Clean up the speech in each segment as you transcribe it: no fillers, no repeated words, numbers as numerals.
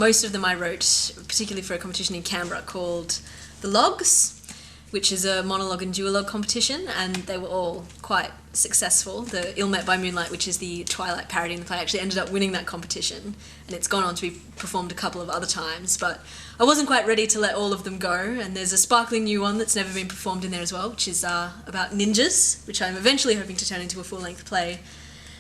Most of them I wrote, particularly for a competition in Canberra called The Logs, which is a monologue and duologue competition, and they were all quite successful. The Ill Met by Moonlight, which is the Twilight parody in the play, actually ended up winning that competition, and it's gone on to be performed a couple of other times, but I wasn't quite ready to let all of them go, and there's a sparkling new one that's never been performed in there as well, which is about ninjas, which I'm eventually hoping to turn into a full-length play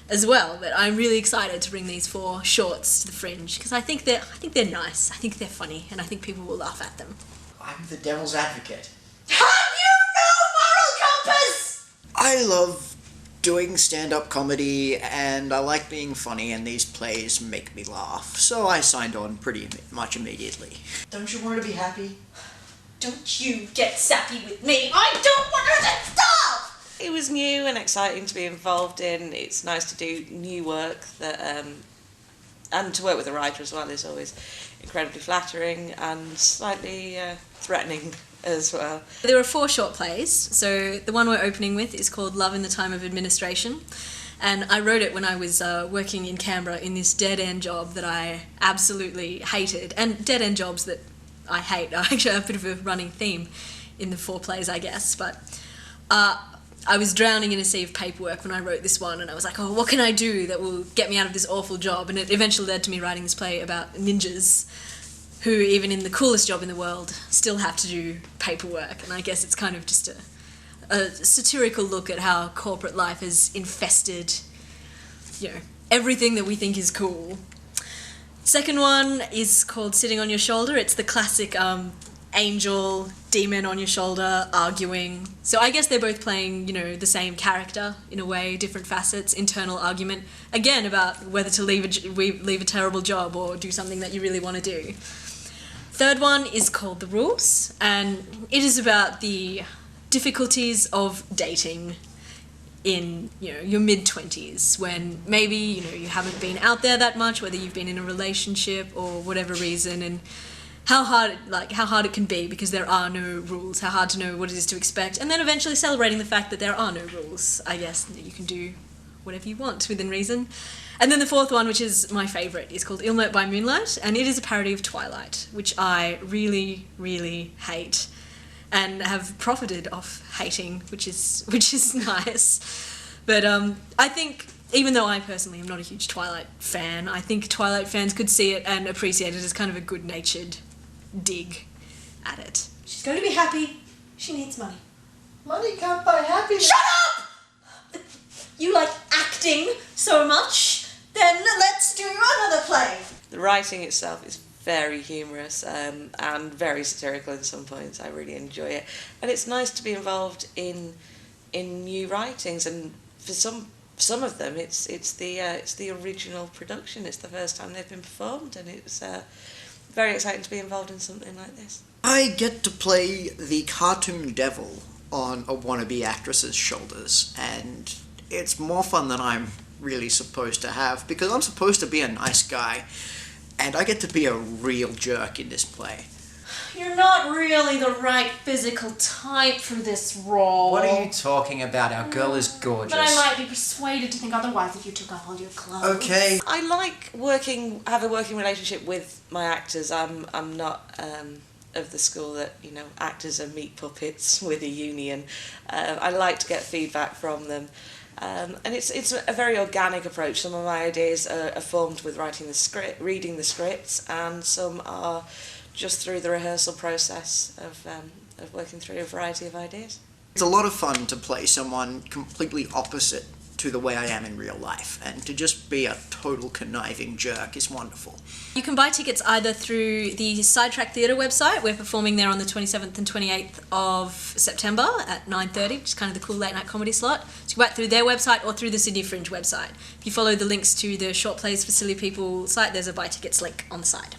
as well. But I'm really excited to bring these 4 shorts to the Fringe, because I think they're nice, I think they're funny, and I think people will laugh at them. I'm the devil's advocate. Have you no moral compass? I love doing stand-up comedy, and I like being funny, and these plays make me laugh, so I signed on pretty much immediately. Don't you want to be happy? Don't you get sappy with me. I don't want her to stop! It was new and exciting to be involved in. It's nice to do new work that, and to work with a writer as well is always incredibly flattering and slightly threatening as well. There are 4 short plays, so the one we're opening with is called Love in the Time of Administration, and I wrote it when I was working in Canberra in this dead-end job that I absolutely hated, and dead-end jobs that I hate are actually a bit of a running theme in the 4 plays, I guess, but I was drowning in a sea of paperwork when I wrote this one, and I was like, oh, what can I do that will get me out of this awful job? And it eventually led to me writing this play about ninjas who, even in the coolest job in the world, still have to do paperwork. And I guess it's kind of just a satirical look at how corporate life has infested, everything that we think is cool. Second one is called Sitting on Your Shoulder. It's the classic angel, demon on your shoulder, arguing. So I guess they're both playing, the same character in a way, different facets, internal argument, again, about whether to leave a terrible job or do something that you really want to do. Third one is called The Rules, and it is about the difficulties of dating in, your mid-20s, when maybe, you haven't been out there that much, whether you've been in a relationship or whatever reason, and how hard it can be because there are no rules, how hard to know what it is to expect, and then eventually celebrating the fact that there are no rules. I guess that you can do whatever you want within reason. And then the 4th one, which is my favourite, is called Ill Met by Moonlight, and it is a parody of Twilight, which I really, really hate and have profited off hating, which is nice. But I think, even though I personally am not a huge Twilight fan, I think Twilight fans could see it and appreciate it as kind of a good-natured dig at it. She's going to be happy. She needs money. Money can't buy happiness. Shut up! You like acting so much? Then let's do another play. The writing itself is very humorous and very satirical in some points. I really enjoy it, and it's nice to be involved in new writings. And for some of them, it's the original production. It's the first time they've been performed, and it's very exciting to be involved in something like this. I get to play the cartoon devil on a wannabe actress's shoulders, and it's more fun than I'm really supposed to have, because I'm supposed to be a nice guy, and I get to be a real jerk in this play. You're not really the right physical type for this role. What are you talking about? Our girl is gorgeous. But I might be persuaded to think otherwise if you took off all your clothes. Okay. I like have a working relationship with my actors. I'm not of the school that, actors are meat puppets with a union. I like to get feedback from them. And it's a very organic approach. Some of my ideas are formed with reading the scripts, and some are just through the rehearsal process of working through a variety of ideas. It's a lot of fun to play someone completely opposite to the way I am in real life, and to just be a total conniving jerk is wonderful. You can buy tickets either through the Sidetrack Theatre website. We're performing there on the 27th and 28th of September at 9:30, which is kind of the cool late night comedy slot. So you can buy it through their website or through the Sydney Fringe website. If you follow the links to the Short Plays for Silly People site, there's a buy tickets link on the side.